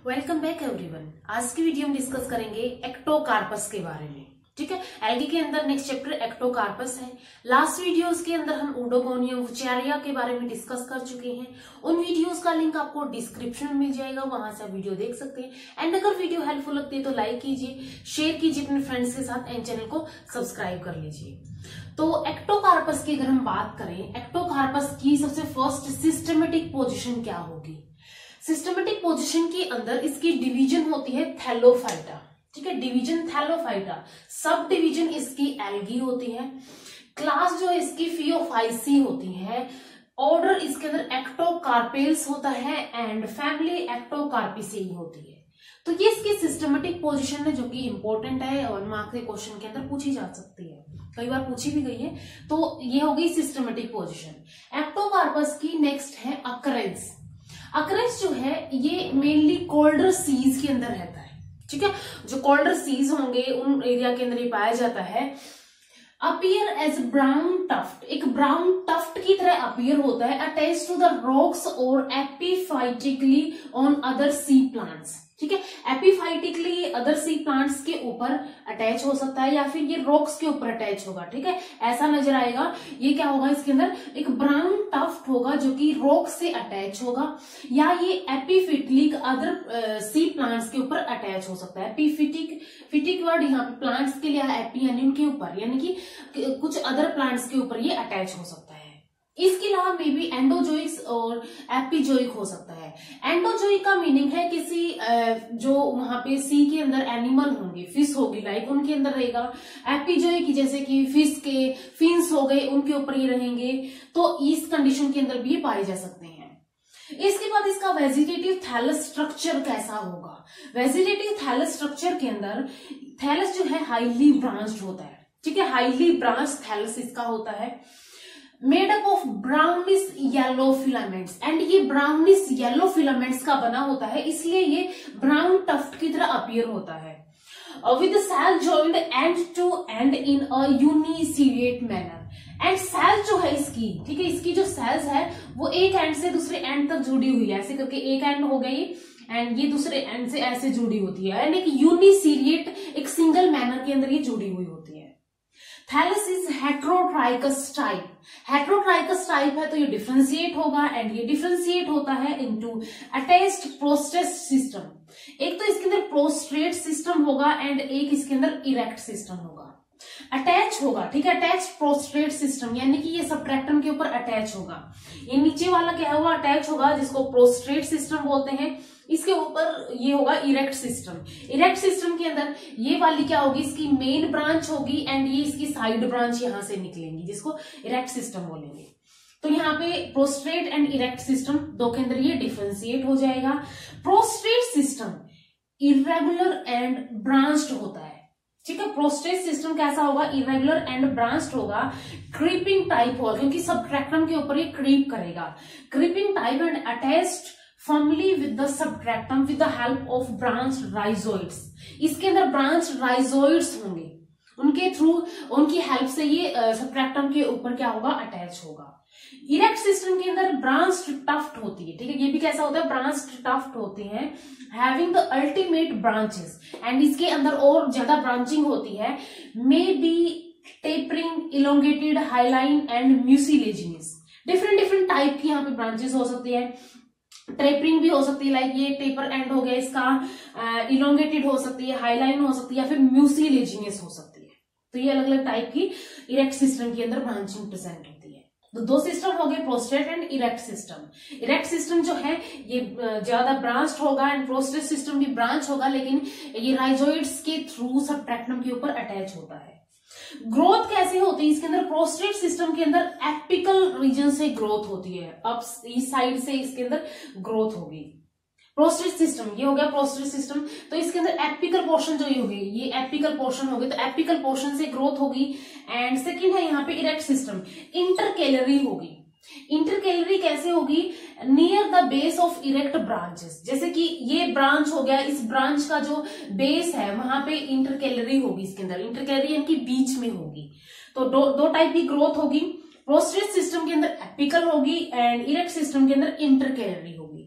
Welcome back everyone. आज की video में डिस्कस करेंगे एक्टोकार्पस के बारे में। ठीक है, एल्गी के अंदर नेक्स्ट चैप्टर एक्टोकार्पस है। लास्ट वीडियोस के अंदर हम ओडोगोनियम वुचेरिया के बारे में डिस्कस कर चुके हैं। उन वीडियोस का लिंक आपको डिस्क्रिप्शन में मिल जाएगा, वहां से आप वीडियो देख सकते हैं। एंड अगर वीडियो हेल्पफुल लगती है तो लाइक कीजिए, शेयर कीजिए अपने फ्रेंड्स के साथ एंड चैनल को सब्सक्राइब कर लीजिए। तो एक्टोकार्पस की अगर हम बात करें, एक्टोकार्पस की सबसे फर्स्ट सिस्टमेटिक पोजिशन क्या होगी? सिस्टमेटिक पोजीशन के अंदर इसकी डिवीजन होती है थैलोफाइटा। ठीक है, डिवीजन थैलोफाइटा। सब डिवीजन इसकी एल्गी होती है। क्लास जो है इसकी फियोफाइसी होती है। ऑर्डर इसके अंदर एक्टोकार्पेल्स होता है एंड फैमिली एक्टोकार्पिसेई होती है। तो ये इसकी सिस्टमेटिक पोजीशन है जो कि इंपॉर्टेंट है और मार्क्स के क्वेश्चन के अंदर पूछी जा सकती है, कई बार पूछी भी गई है। तो ये हो गई सिस्टमेटिक पोजीशन। एक्टोकार्पस की नेक्स्ट है अकरेंस। अकरेंस जो है ये मेनली कोल्डर सीज के अंदर रहता है। ठीक है, जो कोल्डर सीज होंगे उन एरिया के अंदर ही पाया जाता है। अपीयर एज ब्राउन टफ्ट, एक ब्राउन टफ्ट की तरह अपीयर होता है। अटैच टू द रॉक्स और एपिफाइटिकली ऑन अदर सी प्लांट्स। ठीक है, एपिफाइटिकली अदर सी प्लांट्स के ऊपर अटैच हो सकता है या फिर ये रॉक्स के ऊपर अटैच होगा। ठीक है, ऐसा नजर आएगा। ये क्या होगा, इसके अंदर एक ब्राउन टफ्ट होगा जो कि रॉक से अटैच होगा, या ये एपिफिटिक अदर सी प्लांट्स के ऊपर अटैच हो सकता है। एपिफिटिक वर्ड यहाँ पे प्लांट्स के लिए एपी यानी उनके ऊपर, यानी कि कुछ अदर प्लांट्स के ऊपर ये अटैच हो सकता है। इसके अलावा मे बी एंडोजोइक्स और एपिजोइक हो सकता है। एंडोजोइक का मीनिंग है किसी जो वहां पे सी के अंदर एनिमल होंगे, फिश होगी लाइक उनके अंदर रहेगा। एपिजोइक जैसे कि फिश के फिन्स हो गए उनके ऊपर ही रहेंगे। तो इस कंडीशन के अंदर भी ये पाए जा सकते हैं। इसके बाद इसका वेजिटेटिव थैलस स्ट्रक्चर कैसा होगा? वेजिटेटिव थैलस स्ट्रक्चर के अंदर थैलस जो है हाईली ब्रांच्ड होता है। ठीक है, हाईली ब्रांच थैलस इसका होता है। Made up of brownish yellow filaments, and ये ब्राउनिश येलो फिलामेंट्स का बना होता है, इसलिए ये ब्राउन टफ्ट की तरह अपीयर होता है। With cell joined end to end in a uniseriate manner. And cell जो है इसकी, ठीक है, इसकी जो सेल्स है वो एक एंड से दूसरे एंड तक जुड़ी हुई है। ऐसे करके एक एंड हो गई एंड ये दूसरे एंड से ऐसे जुड़ी होती है, यानी कि यूनिसिरिएट एक सिंगल मैनर के अंदर ये जुड़ी हुई होती है। Thallus is heterotrichous type. Heterotrichous type है तो ये डिफरेंशिएट होगा, एंड ये डिफरेंशिएट होता है इनटू अटैच्ड प्रोस्टेट सिस्टम। एक तो इसके अंदर प्रोस्ट्रेट सिस्टम होगा एंड एक इसके अंदर इरेक्ट सिस्टम होगा। अटैच होगा, ठीक है, अटैच प्रोस्ट्रेट सिस्टम, यानी कि ये सबट्रैक्टम के ऊपर अटैच होगा। ये नीचे वाला क्या होगा, अटैच होगा, जिसको प्रोस्ट्रेट सिस्टम बोलते हैं। इसके ऊपर ये होगा इरेक्ट सिस्टम। इरेक्ट सिस्टम के अंदर ये वाली क्या होगी, इसकी मेन ब्रांच होगी एंड ये इसकी साइड ब्रांच यहां से निकलेंगी, जिसको इरेक्ट सिस्टम बोलेंगे। तो यहाँ पे प्रोस्ट्रेट एंड इरेक्ट सिस्टम दो के अंदर ये डिफरेंशिएट हो जाएगा। Prostate system irregular and branched होता है। ठीक है, प्रोस्ट्रेट सिस्टम कैसा होगा, इरेगुलर एंड ब्रांच्ड होगा। क्रीपिंग टाइप होगा क्योंकि सबट्रैक्टम के ऊपर ये क्रीप करेगा। Creeping type and attached firmly with the subtractum with the help of branched rhizoids। इसके अंदर ब्रांच राइजोइड्स होंगे, उनके थ्रू, उनकी हेल्प से ये सबट्रैक्टम के ऊपर क्या होगा, अटैच होगा। इरेक्ट सिस्टम के अंदर ब्रांच्ड टफ्ट होती है। ठीक है, ये भी कैसा होता है, ब्रांच्ड टफ्ट होते हैं, having the ultimate branches, and इसके अंदर और ज्यादा ब्रांचिंग होती है। May be tapering, elongated, highline and mucilaginous. Different type की यहाँ पे ब्रांचेस हो सकती है। टेपरिंग भी हो सकती है, लाइक ये टेपर एंड हो गया इसका, इलोंगेटेड हो सकती है, हाईलाइन हो सकती है, या फिर म्यूसिलेजिनस हो सकती है। तो ये अलग अलग टाइप की इरेक्ट सिस्टम के अंदर ब्रांचिंग प्रेजेंट होती है। तो दो सिस्टम हो गए, prostate and erect system. Erect system जो है ये ज्यादा ब्रांच्ड होगा एंड प्रोस्ट्रेट सिस्टम भी ब्रांच होगा, लेकिन ये राइजोइड्स के थ्रू सबट्रैक्टम के ऊपर अटैच होता है। ग्रोथ कैसे होती है इसके अंदर, प्रोस्ट्रेट सिस्टम के अंदर एपिकल रीजन से ग्रोथ होती है, अप इस साइड से इसके अंदर ग्रोथ होगी। प्रोस्ट्रेट सिस्टम ये हो गया प्रोस्ट्रेट सिस्टम। तो इसके अंदर एपिकल पोर्शन जो ये होगी, ये एपिकल पोर्शन होगी, तो एपिकल पोर्शन से ग्रोथ होगी। एंड सेकेंड है यहाँ पे इरेक्ट सिस्टम, इंटरकैलरी होगी। इंटरकैलरी कैसे होगी, near the base of erect branches. जैसे कि ये ब्रांच हो गया, इस ब्रांच का जो बेस है वहां पे इंटरकैलरी होगी, इसके अंदर इंटरकैलरी यानी कि बीच में होगी। तो दो टाइप की ग्रोथ होगी। प्रोस्ट्रेट सिस्टम के अंदर एपिकल होगी एंड इरेक्ट सिस्टम के अंदर इंटरकैलरी होगी।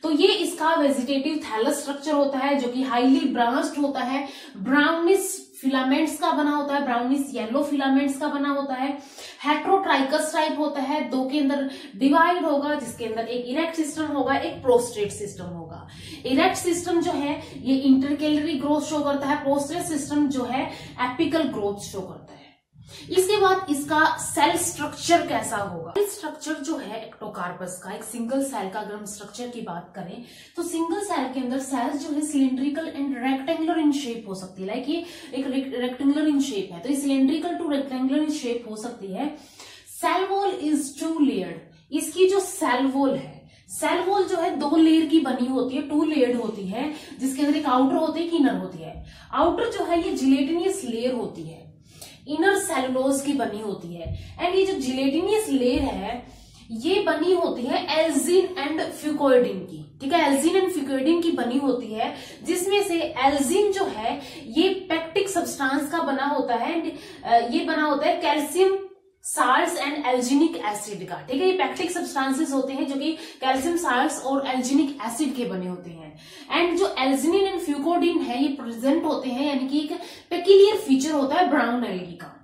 तो ये इसका वेजिटेटिव थैलस स्ट्रक्चर होता है जो कि हाईली ब्रांच्ड होता है, ब्राउनिश फिलामेंट्स का बना होता है, ब्राउनिश येलो फिलामेंट्स का बना होता है, हेट्रोट्राइकस टाइप होता है, दो के अंदर डिवाइड होगा जिसके अंदर एक इरेक्ट सिस्टम होगा, एक प्रोस्ट्रेट सिस्टम होगा। इरेक्ट सिस्टम जो है ये इंटरकेलरी ग्रोथ शो करता है, प्रोस्ट्रेट सिस्टम जो है एपिकल ग्रोथ शो करता है। इसके बाद इसका सेल स्ट्रक्चर कैसा होगा? सेल स्ट्रक्चर जो है एक्टोकार्पस का, एक सिंगल सेल का अगर हम स्ट्रक्चर की बात करें तो सिंगल सेल के अंदर सेल्स जो है cylindrical and rectangular in shape हो सकती है। लाइक ये एक रेक्टेंगुलर इन शेप है तो ये cylindrical to rectangular in shape हो सकती है। Cell wall is 2 layered. इसकी जो सेल वॉल है, सेल वॉल जो है 2 लेयर की बनी होती है, 2 लेयर्ड होती है, जिसके अंदर एक आउटर होती है, एक इनर होती है। आउटर जो है ये जिलेटिनियस लेयर होती है, इनर सेलुलोज की बनी होती है। एंड ये जो जिलेटिनियस लेयर है ये बनी होती है एल्जिन एंड फ्यूकोइडिन की, ठीक है, एल्जिन एंड फ्यूकोइडिन की बनी होती है, जिसमें से एल्जिन जो है ये पेक्टिक सब्सटेंस का बना होता है एंड ये बना होता है कैल्शियम साल्ट्स एंड एल्जिनिक एसिड का, ठीक है। ये पेक्टिक सब्सटेंसेस होते हैं जो कि कैल्शियम साल्ट्स और एल्जिनिक एसिड के बने होते हैं। एंड जो एल्जिनिन एंड फ्यूकोडिन है ये प्रेजेंट होते हैं, यानी कि एक पेक्यूलियर फीचर होता है ब्राउन एल्गी का।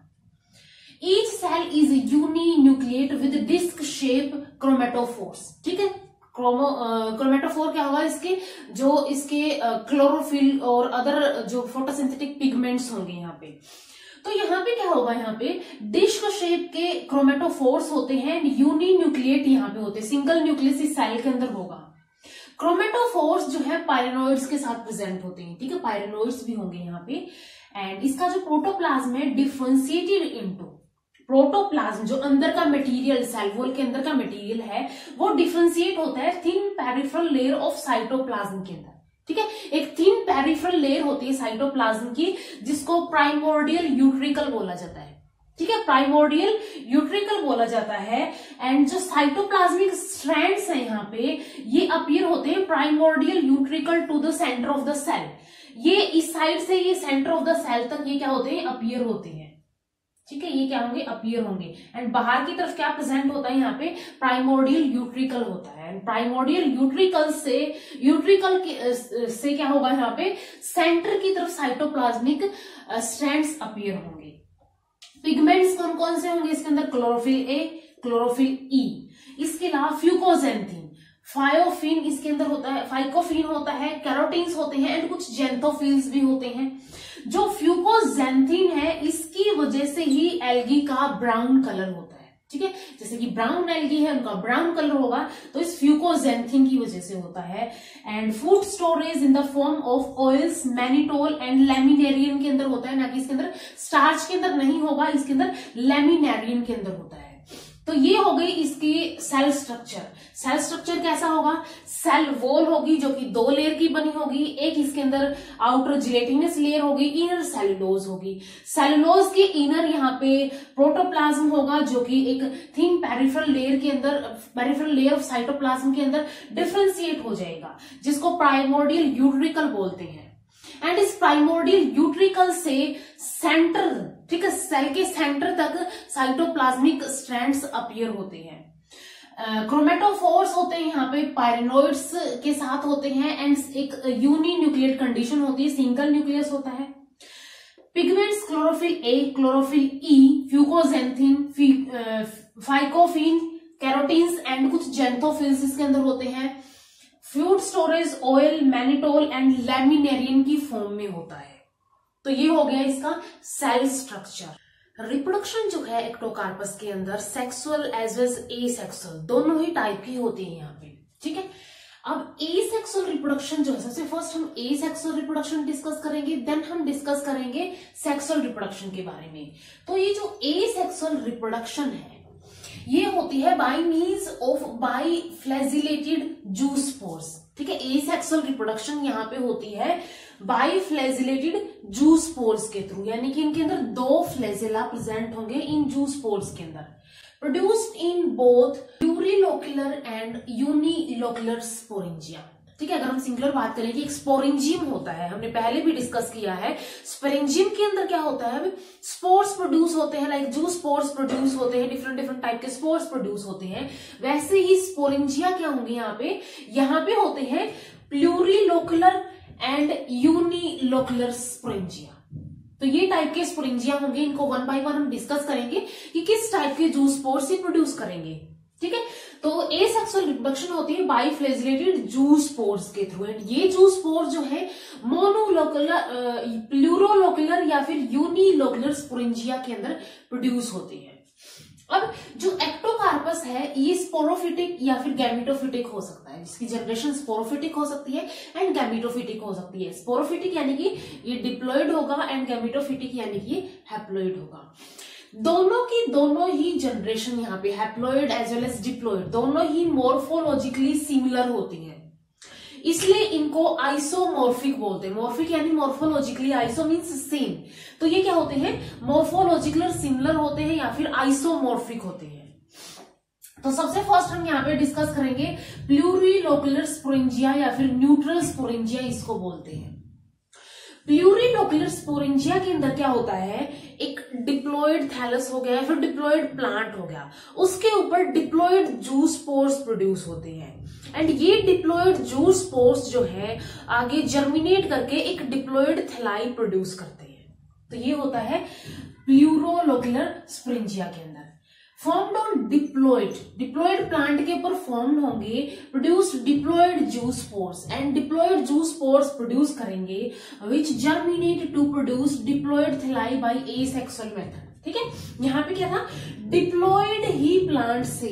Each cell is uninucleate with disc shape chromatophores, ठीक है। क्रोमेटोफोर क्या होगा? इसके क्लोरोफिल और अदर जो फोटोसिंथेटिक पिगमेंट्स होंगे यहाँ पे। तो यहाँ पे क्या होगा? यहाँ पे डिस्क शेप के क्रोमेटोफोर्स होते हैं, यूनिन्यूक्लिएट यहाँ पे होते हैं, सिंगल न्यूक्लियस इस सेल के अंदर होगा। क्रोमेटोफोर्स जो है पायरेनोइड्स के साथ प्रेजेंट होते हैं, ठीक है, पायरेनोइड्स भी होंगे यहाँ पे। एंड इसका जो प्रोटोप्लाज्म है डिफरेंशिएटेड इनटू, प्रोटोप्लाज्म जो अंदर का मटेरियल, सेल वॉल के अंदर का मटेरियल है वो डिफरेंशिएट होता है thin peripheral layer of cytoplasm के अंदर, ठीक है। एक थिन पेरिफेरल लेयर होती है साइटोप्लाज्म की जिसको प्राइमोर्डियल यूट्रिकल बोला जाता है, ठीक है, प्राइमोर्डियल यूट्रिकल बोला जाता है। एंड जो साइटोप्लाज्मिक स्ट्रैंड्स हैं यहाँ पे ये अपीयर होते हैं primordial utricle to the centre of the cell. ये इस साइड से ये सेंटर ऑफ द सेल तक ये क्या होते हैं? अपीयर होते हैं, ठीक है, ये क्या होंगे? अपीयर होंगे। एंड बाहर की तरफ क्या प्रेजेंट होता है? यहाँ पे प्राइमोर्डियल यूट्रिकल होता है। एंड प्राइमोर्डियल यूट्रिकल से क्या होगा? यहाँ पे सेंटर की तरफ साइटोप्लाज्मिक स्ट्रैंड्स अपीयर होंगे। पिगमेंट्स कौन कौन से होंगे इसके अंदर? क्लोरोफिल ए, क्लोरोफिल ई, इसके अलावा फ्यूकोजेंथिन, फायोफिन इसके अंदर होता है, फाइकोफिन होता है, कैरोटीन्स होते हैं एंड कुछ जेंथोफिल्स भी होते हैं। जो फ्यूकोजेंथिन है इसकी वजह से ही एल्गी का ब्राउन कलर होता है, ठीक है। जैसे कि ब्राउन एल्गी है उनका ब्राउन कलर होगा तो इस फ्यूकोजेंथिन की वजह से होता है। And food storage in the form of oils, mannitol and laminarin के अंदर होता है, ना कि इसके अंदर स्टार्च के अंदर नहीं होगा, इसके अंदर लैमिनेरियन के अंदर होता है। तो ये हो गई इसकी सेल स्ट्रक्चर। सेल स्ट्रक्चर कैसा होगा? सेल वॉल होगी जो कि 2 लेयर की बनी होगी, एक इसके अंदर आउटर जिलेटिनस लेयर होगी, इनर सेलुलोज होगी। सेलुलोज के इनर यहाँ पे प्रोटोप्लाज्म होगा जो कि एक थिन पेरिफेरल लेयर के अंदर, पेरिफेरल लेयर ऑफ साइटोप्लाज्म के अंदर डिफरेंशिएट हो जाएगा, जिसको प्राइमोर्डियल यूट्रिकल बोलते हैं। एंड इस प्राइमोर्डियल यूट्रिकल से सेंटर, ठीक है, सेल के सेंटर तक साइटोप्लाज्मिक स्ट्रैंड्स अपीयर होते हैं। क्रोमेटोफोर्स होते हैं यहाँ पे, पायरेनोइड्स के साथ होते हैं एंड एक यूनिन्यूक्लिएट कंडीशन होती है, सिंगल न्यूक्लियस होता है। Pigments chlorophyll a, chlorophyll e, fucoxanthin, phycophaein, carotenes and कुछ जेंथोफिल्स इसके अंदर होते हैं। Food storage oil, mannitol and laminarin की फॉर्म में होता है। तो ये हो गया इसका सेल स्ट्रक्चर। रिप्रोडक्शन जो है एक्टोकार्पस के अंदर sexual as well as asexual दोनों ही टाइप की होती है यहाँ पे, ठीक है। अब एसेक्सुअल रिप्रोडक्शन जो है, सबसे फर्स्ट हम एसेक्सुअल रिप्रोडक्शन डिस्कस करेंगे, देन हम डिस्कस करेंगे सेक्सुअल रिप्रोडक्शन के बारे में। तो ये जो एसेक्सुअल रिप्रोडक्शन है ये होती है बाय मीन्स ऑफ बाइफ्लैजिलेटेड जूस्पोर्स, ठीक है। एसेक्सुअल रिप्रोडक्शन यहाँ पे होती है बाइफ्लैजिलेटेड जूस्पोर्स के थ्रू, यानी कि इनके अंदर 2 फ्लैजिला प्रेजेंट होंगे इन जूस्पोर्स के अंदर, produced in both plurilocular and unilocular sporangia. ठीक है। अगर हम सिंगुलर बात करें कि एक स्पोरेंजियम होता है, हमने पहले भी डिस्कस किया है, स्पोरेंजियम के अंदर क्या होता है, स्पोर्स प्रोड्यूस होते हैं, लाइक जो स्पोर्स प्रोड्यूस होते हैं, डिफरेंट डिफरेंट टाइप के स्पोर्स प्रोड्यूस होते हैं, वैसे ही स्पोरेंजिया क्या होंगे यहाँ पे होते हैं प्लूरिलोकुलर एंड यूनिलोकुलर स्पोरेंजिया। तो ये टाइप के स्पोरेंजिया होंगे, इनको वन बाय वन हम डिस्कस करेंगे कि किस टाइप के जूस स्पोर्स ये प्रोड्यूस करेंगे। ठीक है, तो एसेक्सुअल रिप्रोडक्शन होती है बाइफ्लैजिलेटेड जूस स्पोर्स के थ्रू, एंड ये जूस स्पोर्स जो है मोनोलोकुलर, प्लूरोलोकुलर या फिर यूनिलोकुलर स्पोरेंजिया के अंदर प्रोड्यूस होती है। अब जो एक्टोकार्पस है ये स्पोरोफिटिक या फिर गैमेटोफिटिक हो सकता है, जिसकी जनरेशन स्पोरोफिटिक हो सकती है एंड गैमेटोफिटिक हो सकती है। स्पोरोफिटिक यानी कि ये डिप्लॉइड होगा एंड गैमेटोफिटिक यानी कि ये हैप्लॉइड होगा। दोनों की दोनों ही जनरेशन यहाँ पे haploid as well as diploid दोनों ही मॉर्फोलॉजिकली सिमिलर होती हैं, इसलिए इनको आइसोमॉर्फिक बोलते हैं। मॉर्फिक यानी मॉर्फोलॉजिकली, आइसो मीन्स सेम, तो ये क्या होते हैं, मॉर्फोलॉजिकल सिमिलर होते हैं या फिर आइसोमॉर्फिक होते हैं। तो सबसे फर्स्ट हम यहाँ पे डिस्कस करेंगे प्लूरिलोकुलर स्पोरेंजिया या फिर न्यूट्रल स्पोरेंजिया इसको बोलते हैं। प्लूरिलोकुलर स्पोरेंजिया के अंदर क्या होता है, एक डिप्लॉइड थैलस हो गया, फिर डिप्लॉइड प्लांट हो गया, उसके ऊपर डिप्लॉइड जूस स्पोर्स प्रोड्यूस होते हैं, एंड ये डिप्लॉइड जूस स्पोर्स जो है आगे जर्मिनेट करके एक डिप्लॉइड थैलाई प्रोड्यूस करते हैं। तो ये होता है प्लूरोलोकुलर स्पोरेंजिया के अंदर। फॉर्म्ड ऑन डिप्लॉइड प्लांट के ऊपर फॉर्म्ड होंगे, produce diploid zoospores, and diploid zoospores produce करेंगे which germinate to produce diploid thalli by asexual method. ठीक है, यहाँ पे क्या था, डिप्लॉइड ही प्लांट से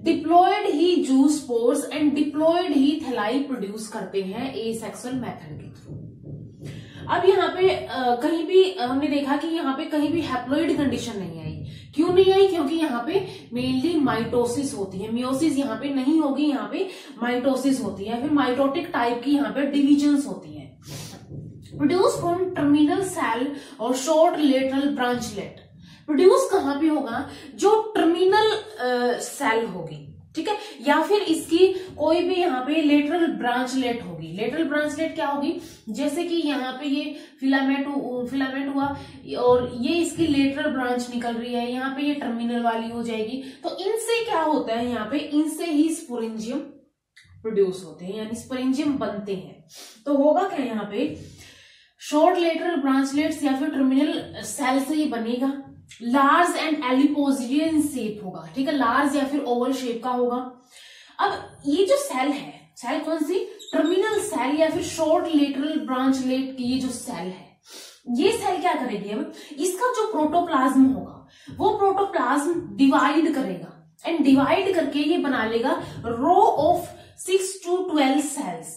डिप्लॉइड ही जूस स्पोर्स एंड डिप्लॉइड ही थैलाई प्रोड्यूस करते हैं एसेक्सुअल मेथड के थ्रू। अब यहाँ पे कहीं भी हमने देखा कि यहाँ पे कहीं भी हैप्लॉइड कंडीशन नहीं आई। क्यों नहीं आई, क्योंकि यहाँ पे मेनली माइटोसिस होती है, मियोसिस यहाँ पे नहीं होगी, यहाँ पे माइटोसिस होती है, फिर माइटोटिक टाइप की यहाँ पे डिविजन्स होती है। प्रोड्यूस फ्रॉम टर्मिनल सेल और शॉर्ट लेटरल ब्रांचलेट। प्रोड्यूस कहाँ पे होगा, जो टर्मिनल सेल होगी, ठीक है, या फिर इसकी कोई भी यहाँ पे लेटरल ब्रांचलेट होगी। लेटरल ब्रांचलेट क्या होगी, जैसे कि यहाँ पे ये फिलामेंट हुआ और ये इसकी लेटरल ब्रांच निकल रही है, यहाँ पे ये टर्मिनल वाली हो जाएगी। तो इनसे क्या होता है, यहाँ पे इनसे ही स्पोरेंजियम प्रोड्यूस होते हैं, यानी स्पोरेंजियम बनते हैं। तो होगा क्या, यहाँ पे शॉर्ट लेटरल ब्रांचलेट्स या फिर टर्मिनल सेल से ही बनेगा। लार्ज एंड एलिपोजिडियन शेप होगा, ठीक है, लार्ज या फिर ओवल शेप का होगा। अब ये जो सेल है, सेल कौन सी, टर्मिनल सेल या फिर शॉर्ट लेटरल ब्रांचलेट की ये जो सेल है, ये सेल क्या करेगी, अब इसका जो प्रोटोप्लाज्म होगा वो प्रोटोप्लाज्म डिवाइड करेगा, एंड डिवाइड करके ये बना लेगा रो ऑफ 6 to 12 सेल्स।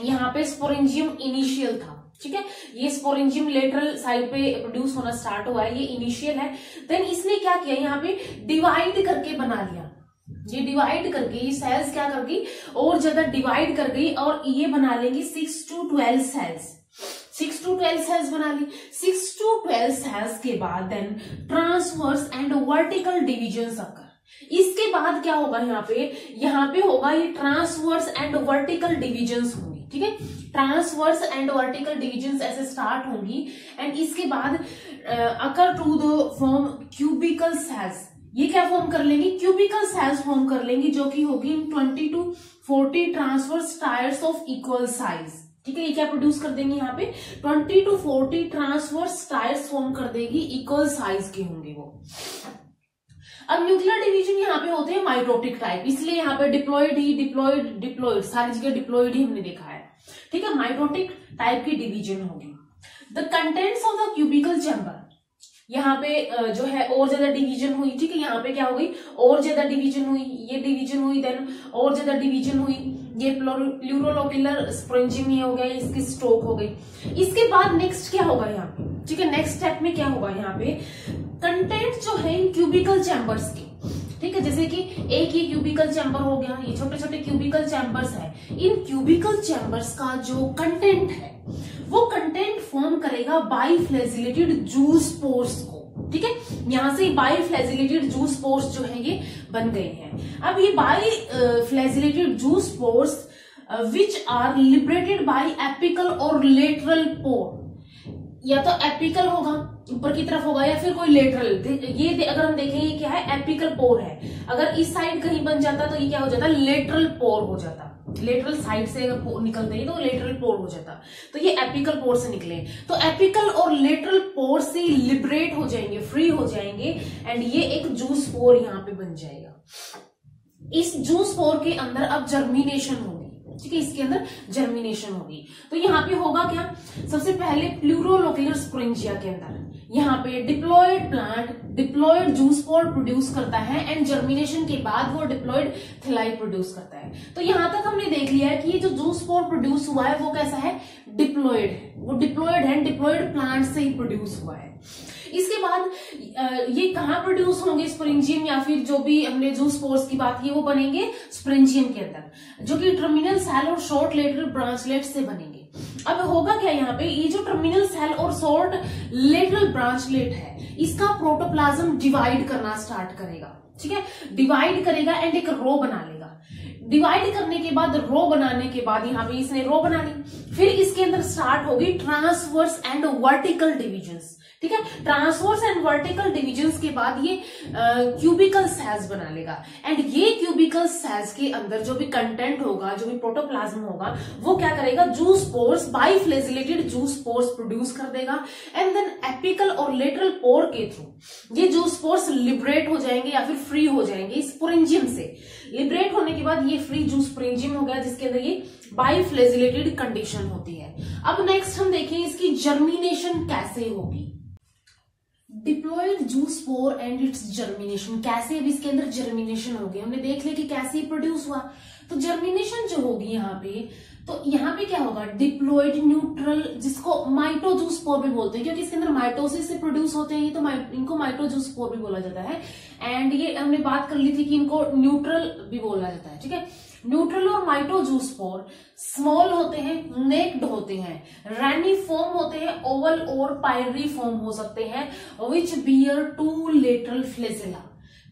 यहाँ पे स्पोरेंजियम इनिशियल था, ठीक है, ये स्पोरेंजियम लेटरल साइड पे प्रोड्यूस होना स्टार्ट हुआ है, ये इनिशियल है। देन इसने क्या किया, यहाँ पे डिवाइड करके बना लिया, ये डिवाइड करके ये सेल्स क्या कर गई, और ज्यादा डिवाइड कर गई, और ये बना लेंगे 6 to 12 सेल्स। 6 to 12 सेल्स बना ली। 6 to 12 सेल्स के बाद then transverse and vertical division occur. इसके बाद क्या होगा, यहाँ पे होगा ये ट्रांसवर्स एंड वर्टिकल डिविजन्स होंगी, ठीक है, ट्रांसवर्स एंड वर्टिकल डिविजन्स ऐसे स्टार्ट होंगी, एंड इसके बाद occur to the form cubical cells. ये क्या फॉर्म कर लेंगी, क्यूबिकल सेल्स फॉर्म कर लेंगी, जो कि होगी 20 to 40 transverse tyres of equal size, ठीक है। ये क्या प्रोड्यूस कर देंगे, यहाँ पे 20 to 40 ट्रांसवर्स टायर्स फॉर्म कर देगी, इक्वल साइज के होंगे वो। अब न्यूक्लियर डिवीजन यहाँ पे होते हैं माइटोटिक टाइप, इसलिए यहाँ पे डिप्लॉइड सारी जगह डिप्लॉइड ही हमने देखा है, ठीक है। माइटोटिक टाइप की डिवीजन होगी। The contents of the cubical chamber, यहाँ पे जो है और ज्यादा डिवीजन हुई, ठीक है, यहाँ पे क्या हो गई, और ज्यादा डिवीजन हुई, ये डिवीजन हुई, देन और ज्यादा डिवीजन हुई, ये प्लूरोलोकुलर स्पोरेंजियम ये हो गया, इसकी स्टोक हो गई। इसके बाद नेक्स्ट क्या होगा यहाँ पे, ठीक है, नेक्स्ट स्टेप में क्या होगा, यहाँ पे कंटेंट जो है इन क्यूबिकल चैम्बर्स के, ठीक है, जैसे कि एक ये क्यूबिकल चैम्बर हो गया, ये छोटे छोटे क्यूबिकल चैम्बर्स है, इन क्यूबिकल चैम्बर्स का जो कंटेंट है वो कंटेंट फॉर्म करेगा बाइफ्लैजिलेटेड जूस स्पोर्स को, ठीक है। यहां से बाइफ्लैजिलेटेड जूस स्पोर्स जो है ये बन गए हैं। अब ये biflagellated zoospores which are liberated by apical और लेटरल पोर। या तो एपिकल होगा, ऊपर की तरफ होगा, या फिर कोई लेटरल। ये अगर हम देखें ये क्या है, एपिकल पोर है। अगर इस साइड कहीं बन जाता तो ये क्या हो जाता, लेटरल पोर हो जाता। लेटरल साइड से अगर निकलते हैं तो लेटरल पोर हो जाता। तो ये एपिकल पोर से निकले, तो एपिकल और लेटरल पोर से लिबरेट हो जाएंगे, फ्री हो जाएंगे, एंड ये एक जूस पोर यहाँ पे बन जाएगा। इस जूस पोर के अंदर अब जर्मिनेशन होगी, ठीक है, इसके अंदर जर्मिनेशन होगी। तो यहाँ पे होगा क्या, सबसे पहले प्लूरोलोक्युलर स्पोरेंजिया के अंदर यहाँ पे diploid plant diploid zoospore produce करता है, एंड जर्मिनेशन के बाद वो डिप्लॉयड थैलाई प्रोड्यूस करता है। तो यहां तक हमने देख लिया है कि ये जो जूस पोर प्रोड्यूस हुआ है वो कैसा है, डिप्लॉयड है। वो डिप्लॉयड है, डिप्लॉयड प्लांट से ही प्रोड्यूस हुआ है। इसके बाद ये कहाँ प्रोड्यूस होंगे, स्पोरेंजियम या फिर जो भी हमने जूस पोर्स की बात की वो बनेंगे स्पोरेंजियम के अंदर, जो कि टर्मिनल सेल और शॉर्ट लेटरल ब्रांचलेट से बनेंगे। अब होगा क्या यहाँ पे, ये जो टर्मिनल सेल और शॉर्ट लेटरल ब्रांचलेट है इसका प्रोटोप्लाज्म डिवाइड करना स्टार्ट करेगा, ठीक है, डिवाइड करेगा एंड एक रो बना लेगा। डिवाइड करने के बाद, रो बनाने के बाद यहाँ पे इसने रो बना ली, फिर इसके अंदर स्टार्ट होगी ट्रांसवर्स एंड वर्टिकल डिविजन्स, ठीक है। ट्रांसवर्स एंड वर्टिकल डिविजन्स के बाद ये क्यूबिकल सेल्स बना लेगा, एंड ये क्यूबिकल सेल्स के अंदर जो भी कंटेंट होगा, जो भी प्रोटोप्लाज्म होगा, वो क्या करेगा, zoospores, biflagellated zoospores produce कर देगा, एंड देन एपिकल और लेटरल पोर के थ्रू ये जूस पोर्स लिबरेट हो जाएंगे या फिर फ्री हो जाएंगे स्पोरेंजियम से। लिबरेट होने के बाद ये फ्री जूस स्पोरेंजियम हो गया, जिसके अंदर ये बाइफ्लेजिलेटेड कंडीशन होती है। अब नेक्स्ट हम देखें इसकी जर्मिनेशन कैसे होगी। Diploid zoospore and its germination, कैसे अब इसके अंदर जर्मिनेशन होगी, हमने देख लिया कि कैसे प्रोड्यूस हुआ। तो जर्मिनेशन जो होगी यहाँ पे, तो यहाँ पे क्या होगा, डिप्लॉयड न्यूट्रल, जिसको माइटोजूस पोर भी बोलते हैं, क्योंकि इसके अंदर माइटोसिस से प्रोड्यूस होते हैं, तो इनको माइटोजूस पोर भी बोला जाता है। एंड ये हमने बात कर ली थी कि इनको न्यूट्रल भी बोला जाता है, ठीक है। न्यूट्रल और माइटोजूस पोर स्मॉल होते हैं, नेक्ड होते हैं, रैनिफॉर्म होते हैं, ओवल और पायरिफॉर्म हो सकते हैं, विच बियर 2 लेटरल फ्लेजिला,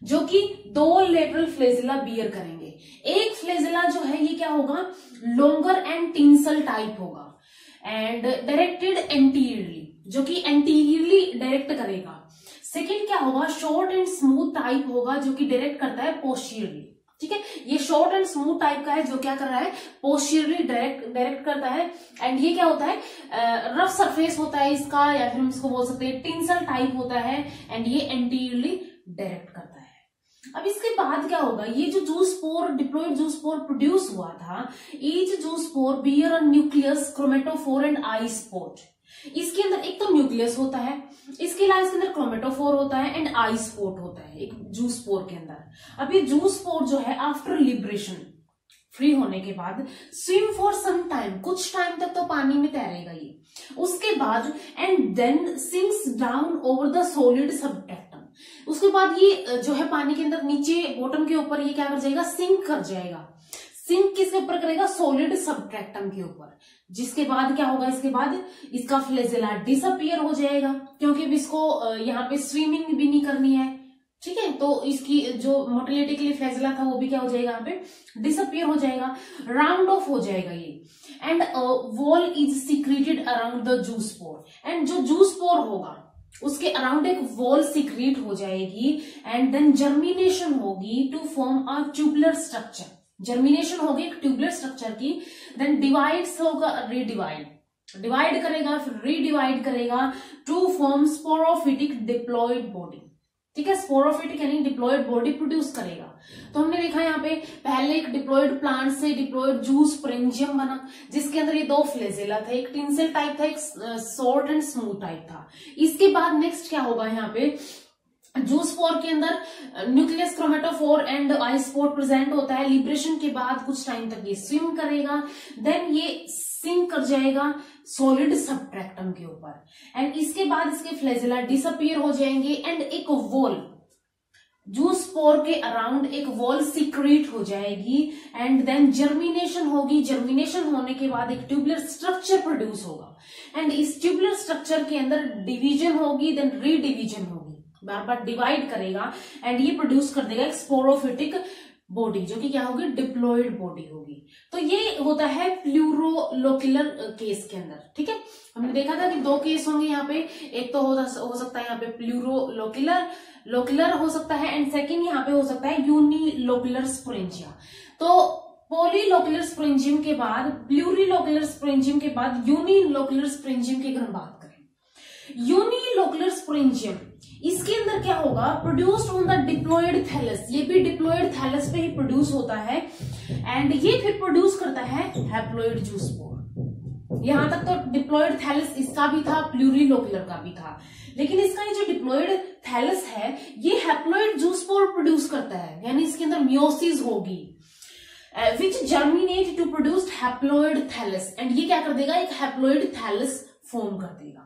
जो कि 2 लेटरल फ्लेजिला बियर करेंगे। एक फ्लेजिला जो है ये क्या होगा, लॉन्गर एंड टिंसल टाइप होगा, एंड डायरेक्टेड एंटीरियरली, जो कि एंटीरियरली डायरेक्ट करेगा। सेकेंड क्या होगा, शॉर्ट एंड स्मूथ टाइप होगा, जो कि डायरेक्ट करता है पोस्टीरियरली, ठीक है। ये शॉर्ट एंड स्मूथ टाइप का है, जो क्या कर रहा है, पोस्टीरियरली डायरेक्ट करता है। एंड ये क्या होता है, रफ सरफेस होता है इसका, या फिर हम इसको बोल सकते हैं टिंसल टाइप होता है, एंड ये एंटीरियरली डायरेक्ट करता है। अब इसके बाद क्या होगा, ये जो zoospore, diploid zoospore produce हुआ था, each zoospore bear a nucleus, chromatophore and eyespot. इसके अंदर एक तो न्यूक्लियस होता है, इसके अलावा इसके अंदर क्रोमेटोफोर होता है एंड आई स्पॉट होता है एक जूस पोर के अंदर। अब ये जूस पोर जो है आफ्टर लिबरेशन, फ्री होने के बाद, स्विम फॉर सम टाइम, कुछ टाइम तक तो पानी में तैरेगा ये, उसके बाद and then sinks down over the solid substratum. उसके बाद ये जो है पानी के अंदर नीचे बॉटम के ऊपर ये क्या कर जाएगा, सिंक कर जाएगा। सिंक किसके ऊपर करेगा, सॉलिड सबट्रैक्टम के ऊपर। जिसके बाद क्या होगा, इसके बाद इसका फ्लेजिला डिसअपियर हो जाएगा, क्योंकि इसको यहाँ पे स्विमिंग भी नहीं करनी है, ठीक है। तो इसकी जो मोटिलिटी के लिए फ्लेजिला था वो भी क्या हो जाएगा, यहाँ पे डिसअपियर हो जाएगा, राउंड ऑफ हो जाएगा ये। And wall is secreted around the zoospore, and जो जूस पोर होगा उसके अराउंड एक वॉल सीक्रेट हो जाएगी, एंड देन जर्मिनेशन होगी to form a tubular structure. Germination होगी एक ट्यूबुलर स्ट्रक्चर की, देन डिवाइड्स होगा, डिवाइड करेगा, फिर रीडिवाइड करेगा to form sporophytic diploid body, ठीक है। स्पोरोफिटिक यानी डिप्लॉयड बॉडी प्रोड्यूस करेगा। तो हमने देखा यहाँ पे पहले एक डिप्लॉयड प्लांट से डिप्लॉयड जूस स्पोरेंजियम बना, जिसके अंदर ये 2 फ्लेजिला थे, एक टिंसल टाइप था, एक शॉर्ट एंड स्मूथ टाइप था। इसके बाद नेक्स्ट क्या होगा, यहाँ पे जूस पोर के अंदर nucleus, chromatophore and I spot present होता है। लिबरेशन के बाद कुछ टाइम तक ये स्विम करेगा, देन ये सिंक कर जाएगा सॉलिड सबट्रैक्टम के ऊपर, एंड इसके बाद इसके फ्लेजिला डिसअपियर हो जाएंगे, एंड एक वॉल जूस पोर के अराउंड एक वॉल सीक्रेट हो जाएगी, एंड देन जर्मिनेशन होगी। जर्मिनेशन होने के बाद एक ट्यूबुलर स्ट्रक्चर प्रोड्यूस होगा, एंड इस ट्यूबुलर स्ट्रक्चर के अंदर डिवीजन होगी, देन रीडिवीजन होगी, बार बार डिवाइड करेगा, एंड ये प्रोड्यूस कर देगा एक स्पोरोफिटिक बॉडी, जो कि क्या होगी, डिप्लॉयड बॉडी होगी। तो ये होता है प्लूरोलोक्युलर केस के अंदर। ठीक है, हमने देखा था कि दो केस होंगे यहाँ पे, एक तो हो सकता है यहाँ पे प्लूरोलोक्युलर हो सकता है, एंड सेकंड यहाँ पे हो सकता है यूनिलोक्युलर स्पोरेंजिया। तो पॉलीलोक्युलर स्पोरेंजियम के बाद, प्लूरीलोक्युलर स्पोरेंजियम के बाद यूनिलोक्युलर स्पोरेंजियम की अगर हम बात करें, यूनिलोक्युलर स्पोरेंजियम इसके अंदर क्या होगा, produced on the diploid thallus, ये भी डिप्लॉयड थैलस पे ही प्रोड्यूस होता है, एंड ये फिर प्रोड्यूस करता है हैप्लॉयड जूस्पोर। यहां तक तो डिप्लॉयड थैलस इसका भी था, प्लूरीलोक्युलर का भी था, लेकिन इसका ये जो डिप्लॉयड थैलस है ये हैप्लॉयड जूस्पोर प्रोड्यूस करता है, यानी इसके अंदर मियोसिस होगी, which germinate to produce haploid thallus, and ये क्या कर देगा, एक हैप्लॉयड थैलस फॉर्म कर देगा।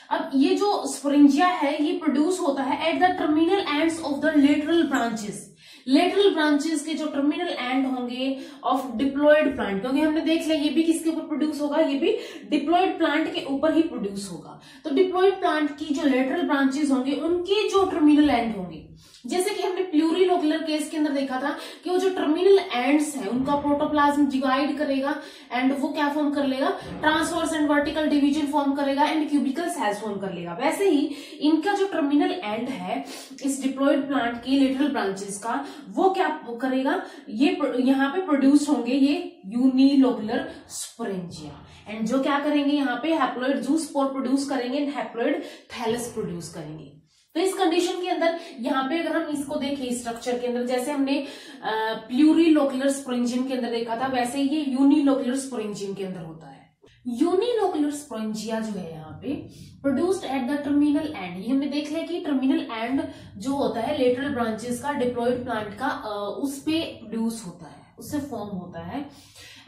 अब ये जो स्पोरेंजिया है ये प्रोड्यूस होता है at the terminal ends of the lateral branches, lateral branches के जो टर्मिनल एंड होंगे ऑफ डिप्लॉयड प्लांट, क्योंकि हमने देख लिया ये भी किसके ऊपर प्रोड्यूस होगा, ये भी डिप्लॉयड प्लांट के ऊपर ही प्रोड्यूस होगा। तो डिप्लॉयड प्लांट की जो लेटरल ब्रांचेस होंगे उनके जो टर्मिनल एंड होंगे, जैसे कि हमने प्लूरीलोक्युलर केस के अंदर देखा था कि वो जो टर्मिनल एंड्स है उनका प्रोटोप्लाज्म डिवाइड करेगा एंड वो क्या फॉर्म कर लेगा, transverse and vertical division form करेगा एंड क्यूबिकल सेल्स फॉर्म कर लेगा। वैसे ही इनका जो टर्मिनल एंड है इस डिप्लॉयड प्लांट की लेटरल ब्रांचेस का, वो क्या करेगा, ये यहाँ पे प्रोड्यूस होंगे ये यूनिलोक्युलर स्पोरेंजिया, एंड जो क्या करेंगे यहाँ पे हैप्लॉयड जूस्पोर प्रोड्यूस करेंगे एंड हैप्लॉयड थैलस प्रोड्यूस करेंगे। तो इस कंडीशन के अंदर यहाँ पे अगर हम इसको देखें स्ट्रक्चर के अंदर, जैसे हमने प्लूरीलोक्युलर स्पोरेंजियम के अंदर देखा था, वैसे ही ये यूनिलोक्युलर स्पोरेंजियम के अंदर होता है। यूनिलोक्युलर स्पोरेंजिया जो है यहाँ पे produced at the terminal and, ये हमने देख लिया कि टर्मिनल एंड जो होता है लेटरल ब्रांचेस का डिप्लॉयड प्लांट का, उस पे प्रोड्यूस होता है, उससे फॉर्म होता है।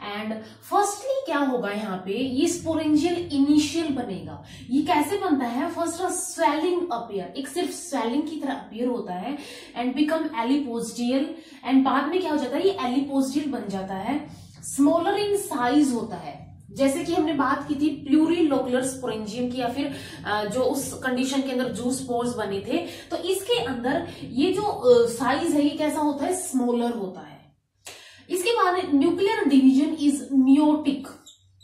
एंड फर्स्टली क्या होगा यहाँ पे, ये स्पोरेंजियल इनिशियल बनेगा। ये कैसे बनता है, फर्स्ट स्वेलिंग अपीयर, एक सिर्फ स्वेलिंग की तरह अपीयर होता है एंड बिकम एलिपोस्टियल, एंड बाद में क्या हो जाता है, ये एलिपोस्टियल बन जाता है, स्मॉलर इन साइज होता है, जैसे कि हमने बात की थी प्लूरीलोक्युलर स्पोरेंजियम की, या फिर जो उस कंडीशन के अंदर जूस्पोर्स बने थे, तो इसके अंदर ये जो साइज है ये कैसा होता है, स्मॉलर होता है। इसके बाद न्यूक्लियर डिवीजन इज मियोटिक।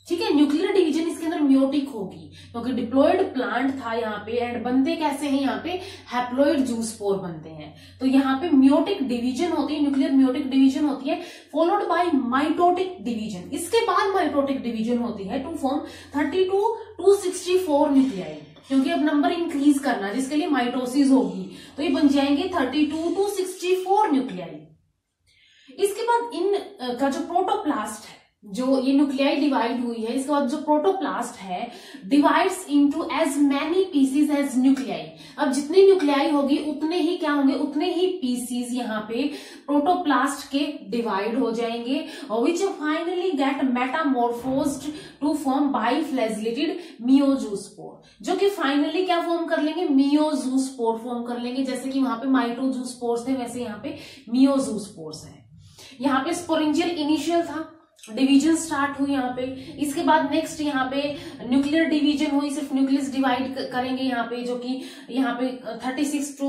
ठीक है, न्यूक्लियर डिवीजन इसके अंदर मियोटिक होगी क्योंकि डिप्लॉयड प्लांट था यहाँ पे, एंड बनते कैसे हैं यहाँ पे, हैप्लॉयड जूस्पोर बनते हैं। तो यहाँ पे मियोटिक डिवीजन होती है, न्यूक्लियर मियोटिक डिवीजन होती है, फॉलोड बाय माइटोटिक डिवीजन। इसके बाद माइटोटिक डिवीजन होती है टू फॉर्म 32 to 64 न्यूक्लियाई, क्योंकि अब नंबर इंक्रीज करना जिसके लिए माइटोसिस होगी, तो ये बन जाएंगे 32 to 64 न्यूक्लियाई। इसके बाद इन का जो प्रोटोप्लास्ट है, जो ये न्यूक्लियाई डिवाइड हुई है, इसके बाद जो प्रोटोप्लास्ट है divides into as many pieces as nuclei. अब जितनी न्यूक्लियाई होगी उतने ही क्या होंगे, उतने ही पीसीज यहाँ पे प्रोटोप्लास्ट के डिवाइड हो जाएंगे, विच फाइनली गेट मेटामॉर्फोज्ड टू फॉर्म बाइफ्लैजिलेटेड मियोजूस्पोर, जो कि फाइनली क्या फॉर्म कर लेंगे, मियोजूस्पोर फॉर्म कर लेंगे। जैसे कि वहां पे माइटोजूस्पोर्स थे वैसे यहाँ पे मियोजूस्पोर्स है। यहाँ पे स्पोरेंजियल इनिशियल था, डिवीजन स्टार्ट हुई यहाँ पे, इसके बाद नेक्स्ट यहाँ पे न्यूक्लियर डिवीजन हुई, सिर्फ न्यूक्लियस डिवाइड करेंगे यहाँ पे, जो कि यहाँ पे 32 to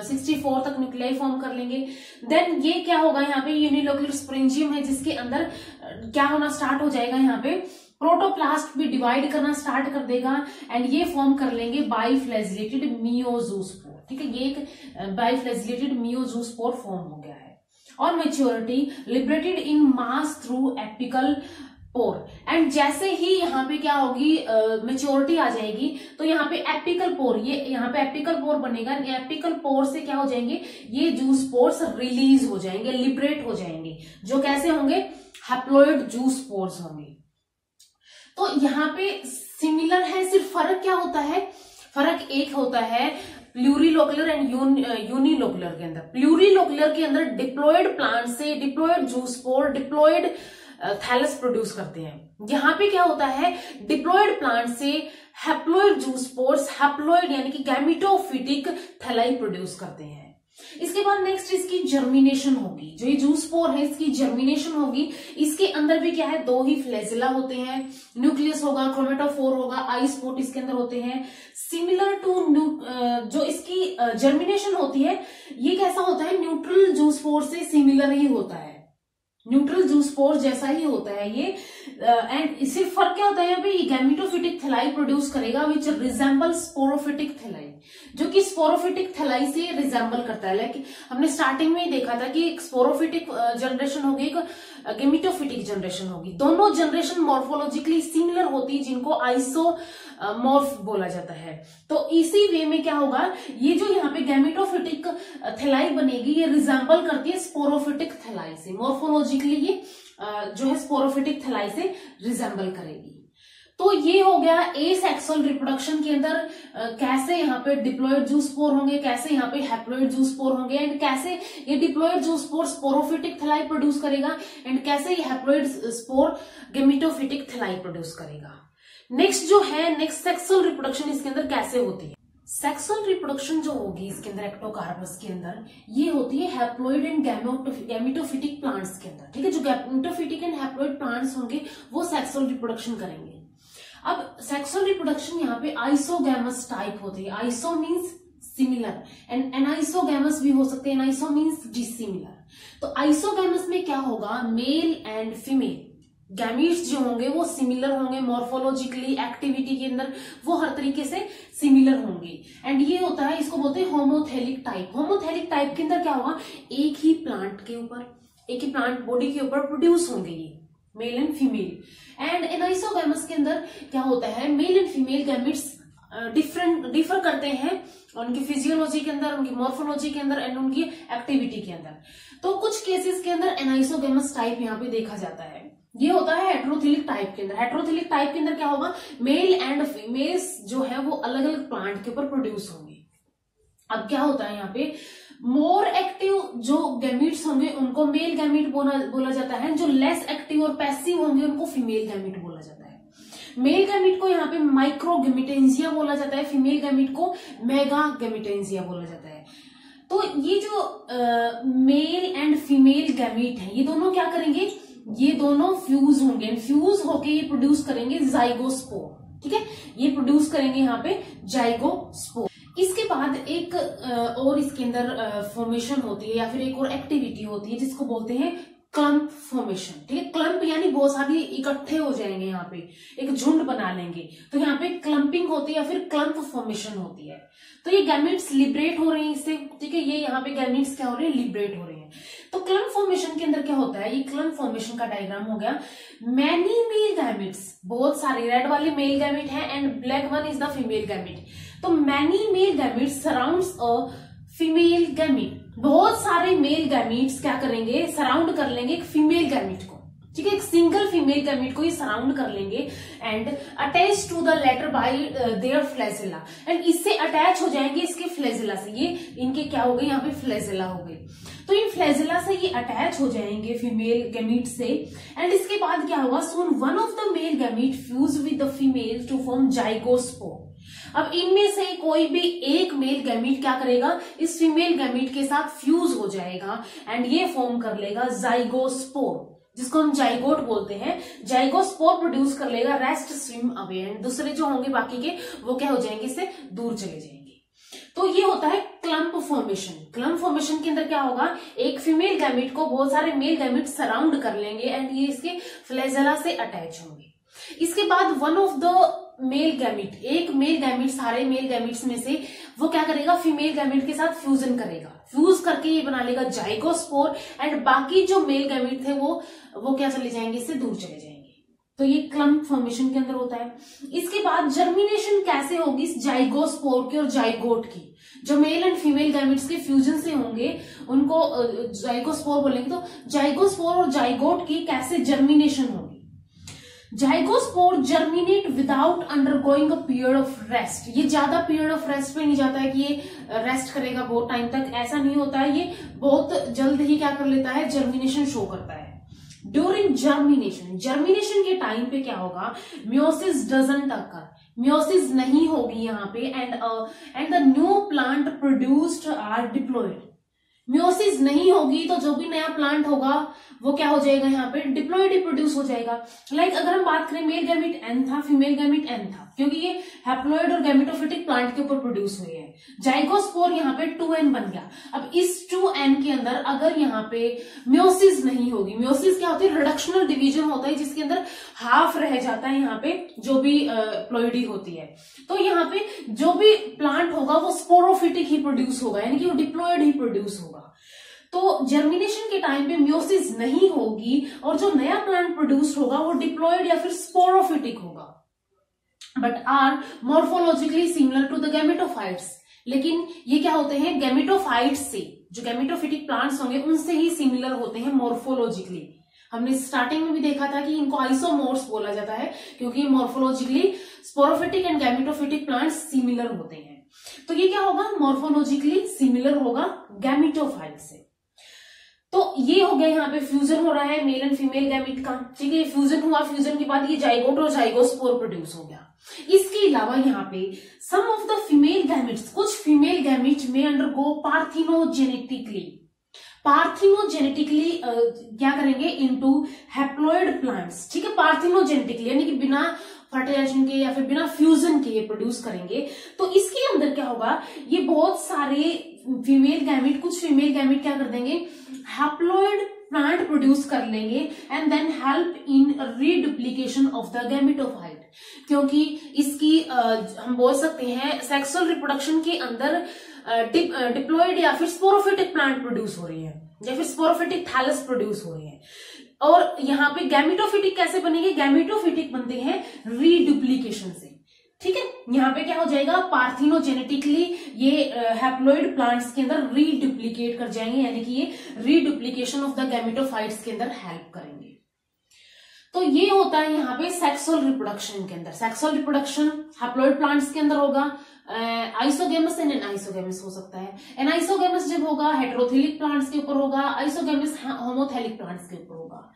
64 तक न्यूक्लियाई फॉर्म कर लेंगे। देन ये क्या होगा, यहाँ पे यूनिलोक्युलर स्पोरेंजियम है जिसके अंदर क्या होना स्टार्ट हो जाएगा, यहाँ पे प्रोटोप्लास्ट भी डिवाइड करना स्टार्ट कर देगा एंड ये फॉर्म कर लेंगे बाइफ्लैजिलेटेड मियोजूस्पोर। ठीक है, ये एक बाइफ्लैजिलेटेड मियोजूस्पोर फॉर्म हो गया है। और maturity liberated in mass through apical pore, and जैसे ही यहाँ पे क्या होगी, मेच्योरिटी आ जाएगी, तो यहाँ पे एपिकल पोर, ये यहाँ पे एपिकल पोर बनेगा, एपिकल पोर से क्या हो जाएंगे, ये जूस पोर्स रिलीज हो जाएंगे, लिबरेट हो जाएंगे, जो कैसे होंगे, हैप्लॉयड जूस पोर्स होंगे। तो यहाँ पे सिमिलर है, सिर्फ फर्क क्या होता है, फर्क एक होता है प्लूरीलोक्युलर एंड यूनिलोक्युलर के अंदर। प्लूरीलोक्युलर के अंदर डिप्लॉयड प्लांट से diploid zoospore, diploid thallus produce करते हैं। यहाँ पे क्या होता है, डिप्लॉयड प्लांट से हैप्लॉयड जूस्पोर्स, हैप्लॉयड यानी कि गैमेटोफिटिक थैलाई प्रोड्यूस करते हैं। इसके बाद नेक्स्ट इसकी जर्मिनेशन होगी, जो ये जूस्पोर है इसकी जर्मिनेशन होगी। इसके अंदर भी क्या है, दो ही फ्लैजिला होते हैं, न्यूक्लियस होगा, क्रोमेटोफोर होगा, आई स्पोर्ट इसके अंदर होते हैं। सिमिलर टू जो इसकी जर्मिनेशन होती है ये कैसा होता है, न्यूट्रल जूस्पोर से सिमिलर ही होता है, न्यूट्रल जूस्पोर जैसा ही होता है ये। एंड सिर्फ फर्क क्या होता है यहाँ पे, गैमेटोफिटिक थैलाई प्रोड्यूस करेगा विच रिजेंबल स्पोरोफिटिक थैलाई, जो कि स्पोरोफिटिक थैलाई से रिजेंबल करता है। लेकिन हमने स्टार्टिंग में ही देखा था कि एक स्पोरोफिटिक जनरेशन होगी, एक गेमिटोफिटिक जनरेशन होगी। दोनों जनरेशन मॉर्फोलॉजिकली सिमिलर होती है, जिनको आइसोमॉर्फ बोला जाता है। तो इसी वे में क्या होगा, ये जो यहाँ पे गैमेटोफिटिक थैलाई बनेगी ये रिजेंबल करती है स्पोरोफिटिक थैलाई से, मॉर्फोलॉजिकली ये जो है स्पोरोफिटिक थैलाई से रिजेंबल करेगी। तो ये हो गया एसेक्सुअल रिप्रोडक्शन के अंदर कैसे यहाँ पे डिप्लॉयड जूस्पोर होंगे, कैसे यहाँ पे हैप्लॉयड जूस्पोर होंगे, एंड कैसे ये डिप्लॉयड जूस्पोर स्पोरोफिटिक थैलाई प्रोड्यूस करेगा, एंड कैसे ये हैप्लॉयड स्पोर गेमिटोफिटिक थैलाई प्रोड्यूस करेगा। नेक्स्ट जो है, नेक्स्ट सेक्सुअल रिप्रोडक्शन इसके अंदर कैसे होती है। सेक्सुअल रिप्रोडक्शन जो होगी इसके अंदर एक्टोकार्पस के अंदर, ये होती है हैप्लॉइड एंड गैमेटोफिटिक प्लांट्स के अंदर, ठीक है। जो गैमेटोफिटिक एंड हैप्लॉइड प्लांट्स होंगे वो सेक्सुअल रिप्रोडक्शन करेंगे। अब सेक्सुअल रिप्रोडक्शन यहाँ पे आइसोगैमस टाइप होती है। Iso means similar and anisogamous भी हो सकते हैं, एनाइसो मीन्स डिसिमिलर। तो आइसोगैमस में क्या होगा, मेल एंड फीमेल गैमीट्स जो होंगे वो सिमिलर होंगे, मॉर्फोलॉजिकली एक्टिविटी के अंदर वो हर तरीके से सिमिलर होंगे। एंड ये होता है, इसको बोलते हैं होमोथेलिक टाइप। होमोथेलिक टाइप के अंदर क्या होगा, एक ही प्लांट के ऊपर, एक ही प्लांट बॉडी के ऊपर प्रोड्यूस होंगे ये male and female. And anisogamous के अंदर क्या होता है, male and female gametes differ करते हैं उनकी फिजियोलॉजी के अंदर, उनकी मॉर्फोलॉजी के अंदर एंड उनकी एक्टिविटी के अंदर। तो कुछ केसेस के अंदर एनाइसोगैमस टाइप यहाँ पे देखा जाता है। ये होता है हेट्रोथिलिक टाइप के अंदर। हेट्रोथिलिक टाइप के अंदर क्या होगा, मेल एंड फीमेल्स जो है वो अलग अलग प्लांट के ऊपर प्रोड्यूस होंगे। अब क्या होता है यहाँ पे, मोर एक्टिव जो गैमीट्स होंगे उनको मेल गैमीट बोला जाता है, जो लेस एक्टिव और पैसिव होंगे उनको फीमेल गैमीट बोला जाता है। मेल गैमीट को यहाँ पे माइक्रोगेमिटेंजिया बोला जाता है, फीमेल गैमीट को मेगा गैमिटेंजिया बोला जाता है। तो ये जो मेल एंड फीमेल गैमीट है, ये दोनों क्या करेंगे, ये दोनों फ्यूज होंगे, फ्यूज होके ये प्रोड्यूस करेंगे जाइगोस्पोर, ठीक है। ये प्रोड्यूस करेंगे यहाँ पे जाइगोस्पोर। इसके बाद एक और इसके अंदर फॉर्मेशन होती है या फिर एक और एक्टिविटी होती है जिसको बोलते हैं क्लम्प फॉर्मेशन, ठीक है। क्लम्प यानी बहुत सारी इकट्ठे हो जाएंगे, यहाँ पे एक झुंड बना लेंगे, तो यहाँ पे क्लम्पिंग होती है या फिर क्लम्प फॉर्मेशन होती है। तो ये गैमीट्स लिबरेट हो रहे हैं इससे, ठीक है। ये यहाँ पे गैमीट्स क्या हो रहे हैं, लिबरेट हो रहे हैं। तो क्लम्प फॉर्मेशन के अंदर क्या होता है, ये क्लम्प फॉर्मेशन का डायग्राम हो गया। मैनी मेल गैमीट्स, बहुत सारे, रेड वाली मेल गैमीट है and black one is the female gamete. तो many male gametes surrounds a female gamete, बहुत सारे मेल गैमीट्स क्या करेंगे, सराउंड कर लेंगे एक फीमेल गैमीट को, ठीक है। एक सिंगल फीमेल गैमीट को ये सराउंड कर लेंगे and attach to the latter by their flagella, and इससे अटैच हो जाएंगे इसके फ्लैजिला से। ये इनके क्या हो गए, यहाँ पे फ्लैजिला हो गए। तो इन फ्लैजिला से ये अटैच हो जाएंगे फीमेल गैमीट से, एंड इसके बाद क्या होगा, soon one of the male gamete fuse with the female to form zygospore. अब इनमें से कोई भी एक मेल गैमीट क्या करेगा, इस फीमेल गैमीट के साथ फ्यूज हो जाएगा एंड ये फॉर्म कर लेगा जाइगोस्पोर, जिसको हम जाइगोट बोलते हैं। जाइगोस्पोर प्रोड्यूस कर लेगा, रेस्ट स्विम अवे, एंड दूसरे जो होंगे बाकी के वो क्या हो जाएंगे, इससे दूर चले जाएंगे। तो ये होता है क्लम्प फॉर्मेशन। क्लम्प फॉर्मेशन के अंदर क्या होगा, एक फीमेल गैमीट को बहुत सारे मेल गैमीट सराउंड कर लेंगे एंड ये इसके फ्लैजिला से अटैच होंगे। इसके बाद one of the male gamete, एक मेल गैमीट सारे मेल गैमीट्स में से वो क्या करेगा, फीमेल गैमीट के साथ फ्यूजन करेगा, फ्यूज करके ये बना लेगा जाइगोस्पोर, एंड बाकी जो मेल गैमीट थे वो क्या चले जाएंगे, इससे दूर चले जाएंगे। तो ये क्लम्प फॉर्मेशन के अंदर होता है। इसके बाद जर्मिनेशन कैसे होगी इस जाइगोस्पोर की और जाइगोट की, जो मेल एंड फीमेल गैमीट्स के फ्यूजन से होंगे उनको जाइगोस्पोर बोलेंगे। तो जाइगोस्पोर और जाइगोट की कैसे जर्मिनेशन होगी, zygospore germinate without undergoing a period of rest. ये ज्यादा पीरियड ऑफ रेस्ट पे नहीं जाता है कि ये रेस्ट करेगा बहुत टाइम तक, ऐसा नहीं होता है। ये बहुत जल्द ही क्या कर लेता है, जर्मिनेशन शो करता है। ड्यूरिंग जर्मिनेशन, जर्मिनेशन के टाइम पे क्या होगा, मियोसिस डजंट अकर, मियोसिस नहीं होगी यहाँ पे, and the new plant produced are diploid, meiosis नहीं होगी तो जो भी नया प्लांट होगा वो क्या हो जाएगा, यहाँ पे डिप्लॉइड ही प्रोड्यूस हो जाएगा। लाइक अगर हम बात करें मेल गैमेट एन था, फीमेल गैमेट एन था, क्योंकि ये हैप्लॉइड और गैमेटोफिटिक प्लांट के ऊपर प्रोड्यूस हुए हैं। जाइगोस्पोर यहाँ पे 2n बन गया। अब इस 2n के अंदर अगर यहाँ पे म्योसिस नहीं होगी, म्योसिस क्या होती है, रिडक्शनल डिवीजन होता है जिसके अंदर हाफ रह जाता है यहाँ पे जो भी प्लॉइडी होती है, तो यहाँ पे जो भी प्लांट होगा वो स्पोरोफिटिक ही प्रोड्यूस होगा, यानी कि वो डिप्लॉइड ही प्रोड्यूस होगा। तो जर्मिनेशन के टाइम पे म्योसिस नहीं होगी और जो नया प्लांट प्रोड्यूस होगा वो डिप्लॉइड या फिर स्पोरोफिटिक होगा, but are morphologically similar to the gametophytes. लेकिन ये क्या होते हैं, गैमेटोफाइट्स से, जो गैमेटोफिटिक प्लांट्स होंगे उनसे ही सिमिलर होते हैं मॉर्फोलॉजिकली। हमने स्टार्टिंग में भी देखा था कि इनको आइसोमोर्स बोला जाता है क्योंकि morphologically sporophytic and gametophytic plants similar होते हैं। तो ये क्या होगा, मॉर्फोलॉजिकली सिमिलर होगा गैमेटोफाइट से। तो ये हो गया, यहाँ पे फ्यूजन हो रहा है मेल एंड फीमेल गैमेट का, ठीक है, फ्यूजन हुआ, फ्यूजन के बाद ये जाइगोट और जाइगोस्पोर प्रोड्यूस हो गया। इसके अलावा यहाँ पे सम ऑफ द फीमेल गैमेट्स, कुछ फीमेल गैमेट में अंडरगो पार्थिनोजेनेटिकली, पार्थिनोजेनेटिकली क्या करेंगे, इनटू हैप्लॉइड प्लांट्स, ठीक है, पार्थिनोजेनेटिकली यानी कि बिना फर्टिलाइजेशन के या फिर बिना फ्यूजन के ये प्रोड्यूस करेंगे। तो इसके अंदर क्या होगा, ये बहुत सारे फीमेल गैमेट, कुछ फीमेल गैमेट क्या कर देंगे, हैप्लॉइड प्लांट प्रोड्यूस कर लेंगे and then help in reduplication of the gametophyte. क्योंकि इसकी हम बोल सकते हैं सेक्सुअल रिप्रोडक्शन के अंदर डिप्लॉइड या फिर स्पोरोफिटिक प्लांट प्रोड्यूस हो रही है या फिर स्पोरोफिटिक थैलस प्रोड्यूस हो रही है। और यहाँ पे गैमेटोफिटिक कैसे बनेंगे, गैमेटोफिटिक बनते हैं रीडुप्लीकेशन से, ठीक है। यहाँ पे क्या हो जाएगा, पार्थिनोजेनेटिकली ये हैप्लॉइड प्लांट्स के अंदर रीडुप्लीकेट कर जाएंगे, यानी कि ये रीडुप्लीकेशन ऑफ द गैमेटोफाइट्स के अंदर हेल्प करेंगे। तो ये होता है यहाँ पे सेक्सुअल रिप्रोडक्शन के अंदर। सेक्सुअल रिप्रोडक्शन हैप्लॉइड प्लांट्स के अंदर होगा, आइसोगेमस एंड एनाइसोगेमस हो सकता है। एनाइसोगेमस जब होगा हेटेरोथिलिक प्लांट्स के ऊपर होगा, आइसोगेमस होमोथेलिक प्लांट्स के ऊपर होगा।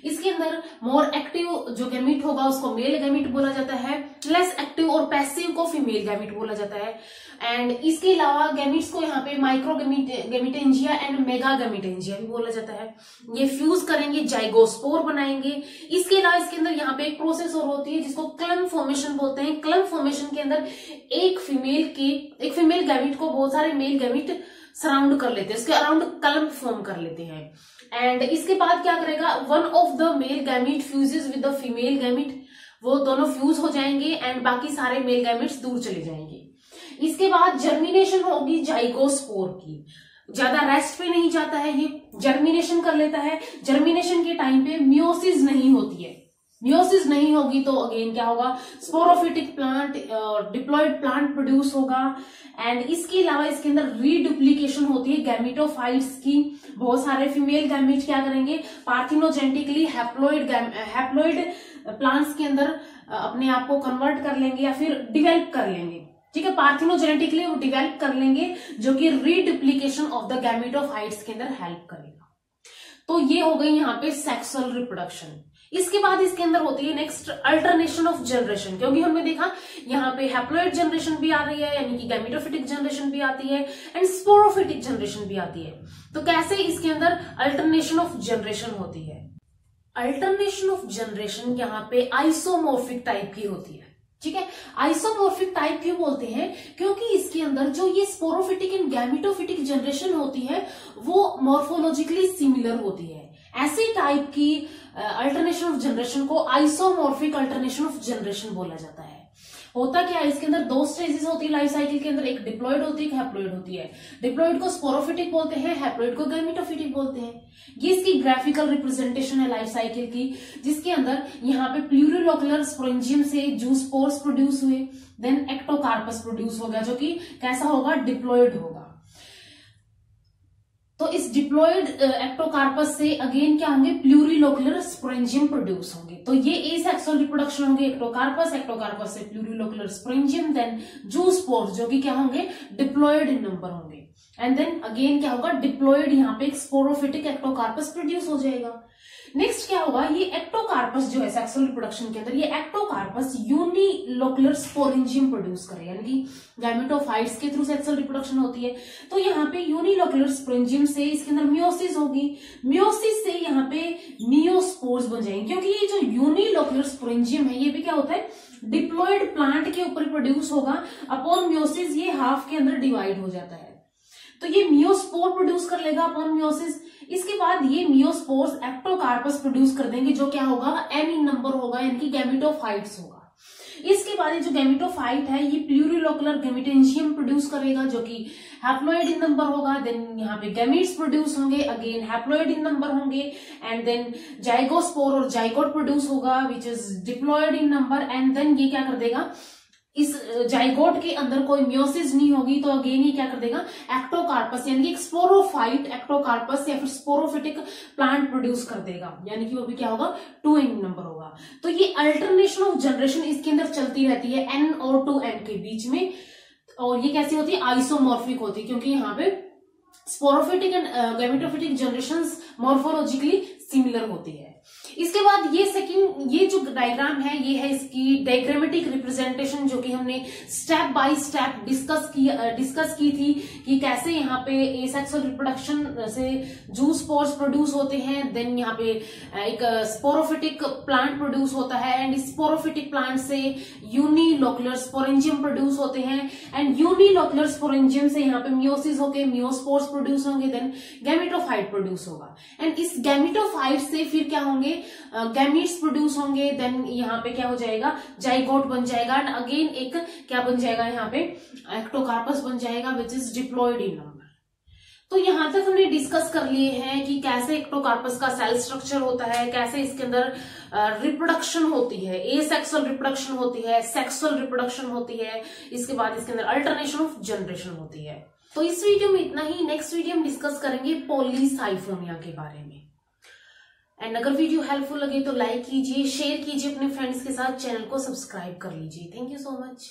इसके अंदर मोर एक्टिव जो गैमेट होगा उसको मेल गैमेट बोला जाता है, लेस एक्टिव और पैसिव को फीमेल गैमेट बोला जाता है। एंड इसके अलावा गैमेट्स को यहाँ पे micro gametangia and mega gametangia भी बोला जाता है। ये फ्यूज करेंगे, जाइगोस्पोर बनाएंगे। इसके अलावा इसके अंदर यहाँ पे एक प्रोसेस और होती है जिसको क्लम फॉर्मेशन बोलते हैं। क्लम फॉर्मेशन के अंदर एक फीमेल गैमेट को बहुत सारे मेल गैमेट सराउंड कर लेते हैं, उसके अराउंड क्लम फॉर्म कर लेते हैं। एंड इसके बाद क्या करेगा, one of the male gamete fuses with the female gamete, वो दोनों फ्यूज हो जाएंगे एंड बाकी सारे मेल गैमेट्स दूर चले जाएंगे। इसके बाद जर्मिनेशन होगी जाइगोस्पोर की। ज्यादा रेस्ट पे नहीं जाता है, ये जर्मिनेशन कर लेता है। जर्मिनेशन के टाइम पे म्योसिस नहीं होती है, म्योसिस नहीं होगी तो अगेन क्या होगा, sporophytic plant, diploid plant produce होगा। एंड इसके अलावा इसके अंदर रीडुप्लीकेशन होती है गैमेटोफाइट्स की। बहुत सारे फीमेल गैमेट क्या करेंगे, पार्थिनोजेनेटिकली हैप्लॉइड प्लांट्स के अंदर अपने आप को कन्वर्ट कर लेंगे या फिर डिवेल्प कर लेंगे, ठीक है, पार्थिनोजेनेटिकली वो डिवेल्प कर लेंगे, जो कि रीडुप्लीकेशन ऑफ द गैमेटोफाइट्स के अंदर हेल्प करेगा। तो ये हो गई यहाँ पे सेक्सुअल रिप्रोडक्शन। इसके बाद इसके अंदर होती है नेक्स्ट अल्टरनेशन ऑफ जनरेशन, क्योंकि हमने देखा यहाँ पे हैप्लॉइड जनरेशन भी आ रही है, यानी कि गैमेटोफिटिक जनरेशन भी आती है एंड स्पोरोफिटिक जनरेशन भी आती है। तो कैसे इसके अंदर अल्टरनेशन ऑफ जनरेशन होती है, अल्टरनेशन ऑफ जनरेशन यहाँ पे आइसोमोर्फिक टाइप की होती है, ठीक है। आइसोमोर्फिक टाइप क्यों बोलते हैं, क्योंकि इसके अंदर जो ये स्पोरोफिटिक एंड गैमेटोफिटिक जनरेशन होती है वो मॉर्फोलॉजिकली सिमिलर होती है। ऐसी टाइप की अल्टरनेशन ऑफ जनरेशन को आइसोमोर्फिक अल्टरनेशन ऑफ जनरेशन बोला जाता है। होता क्या है, इसके अंदर दो स्टेजेस होती है लाइफ साइकिल के अंदर, एक डिप्लॉइड होती है, एक हैप्लॉइड होती है। डिप्लॉइड को स्पोरोफिटिक बोलते हैं, हैप्लॉइड को गैमेटोफिटिक बोलते हैं। ये इसकी ग्राफिकल रिप्रेजेंटेशन है लाइफ साइकिल की, जिसके अंदर यहाँ पे प्लूरिलोकुलर स्पोरेंजियम से जूस्पोर्स प्रोड्यूस हुए, देन एक्टोकार्पस प्रोड्यूस होगा, जो कि कैसा होगा, डिप्लॉइड होगा। तो इस डिप्लॉइड एक्टोकार्पस से अगेन क्या होंगे, प्लूरिलोकुलर स्पोरेंजियम प्रोड्यूस होंगे। तो ये एसेक्सुअल रिप्रोडक्शन होंगे, एक्टोकार्पस, एक्टोकार्पस से प्लूरिलोकुलर स्पोरेंजियम, देन जूस्पोर्स जो कि क्या होंगे, डिप्लॉइड नंबर होंगे। एंड देन अगेन क्या होगा, डिप्लॉइड यहाँ पे एक स्पोरोफिटिक एक्टोकार्पस प्रोड्यूस हो जाएगा। नेक्स्ट क्या होगा, ये एक्टोकार्पस जो है सेक्सुअल रिप्रोडक्शन के अंदर, ये एक्टोकार्पस यूनिलोकुलर स्पोरेंजियम प्रोड्यूस करे, यानी कि गैमेटोफाइट्स के थ्रू सेक्सुअल रिप्रोडक्शन होती है। तो यहाँ पे यूनिलोकुलर स्पोरेंजियम से इसके अंदर मियोसिस होगी, मियोसिस से यहाँ पे मियोस्पोर्स बन जाएंगे, क्योंकि ये जो यूनिलोकुलर स्पोरेंजियम है ये भी क्या होता है, डिप्लॉयड प्लांट के ऊपर प्रोड्यूस होगा, अपॉन मियोसिस ये हाफ के अंदर डिवाइड हो जाता है, तो ये मियोस्पोर प्रोड्यूस कर लेगा अपॉन मियोसिस। इसके बाद ये मियोस्पोर्स एक्टोकार्पस प्रोड्यूस कर देंगे, जो क्या होगा, एन इन नंबर होगा, यानी कि गैमेटोफाइट्स होगा। इसके बाद ये जो गैमेटोफाइट है ये प्लूरिलोकुलर गैमेटेंशियम प्रोड्यूस करेगा, जो कि हैप्लॉइड इन नंबर होगा। देन यहाँ पे गैमीट्स प्रोड्यूस होंगे, अगेन हैप्लॉइड इन नंबर होंगे, एंड देन जाइगोस्पोर और जाइगोट प्रोड्यूस होगा which is diploid in number. And then ये क्या कर देगा, इस जाइगोट के अंदर कोई मियोसिस नहीं होगी, तो अगेन ये क्या कर देगा, एक्टोकार्पस यानी कि एक स्पोरोफाइट एक्टोकार्पस या फिर स्पोरोफिटिक प्लांट प्रोड्यूस कर देगा, यानी कि वो भी क्या होगा, 2n नंबर होगा। तो ये अल्टरनेशन ऑफ जनरेशन इसके अंदर चलती रहती है n और 2n के बीच में, और ये कैसी होती है, आइसोमॉर्फिक होती है, क्योंकि यहाँ पे sporophytic and gametophytic generations morphologically similar होती है। इसके बाद ये जो डायग्राम है ये है इसकी डायग्रामेटिक रिप्रेजेंटेशन, जो कि हमने स्टेप बाय स्टेप डिस्कस की थी कि कैसे यहाँ पे एसेक्सुअल रिप्रोडक्शन से जूस्पोर्स प्रोड्यूस होते हैं, देन यहाँ पे एक स्पोरोफिटिक प्लांट प्रोड्यूस होता है, एंड स्पोरोफिटिक प्लांट से यूनिलोकुलर स्पोरेंजियम प्रोड्यूस होते हैं, एंड यूनिलोकुलर स्पोरेंजियम से यहाँ पे मियोसिस होके मियोस्पोर्स प्रोड्यूस होंगे, देन गैमेटोफाइट प्रोड्यूस होगा, एंड इस गैमेटोफाइट से फिर क्या होंगे, गैमीट्स प्रोड्यूस होंगे, देन यहाँ पे क्या हो जाएगा, जाइगोट बन जाएगा, एंड अगेन एक क्या बन जाएगा, यहाँ पे एक्टोकार्पस बन जाएगा which is diploid in number. तो यहां तक हमने डिस्कस कर लिए हैं कि कैसे एक्टोकार्पस का सेल स्ट्रक्चर होता है, कैसे इसके अंदर रिप्रोडक्शन होती है, एसेक्सुअल रिप्रोडक्शन होती है, सेक्सुअल रिप्रोडक्शन होती है, इसके बाद इसके अंदर अल्टरनेशन ऑफ जनरेशन होती है। तो इस वीडियो में इतना ही। नेक्स्ट वीडियो हम डिस्कस करेंगे पॉलीसाइफोनिया के बारे में। एंड अगर वीडियो हेल्पफुल लगे तो लाइक कीजिए, शेयर कीजिए अपने फ्रेंड्स के साथ, चैनल को सब्सक्राइब कर लीजिए। Thank you so much.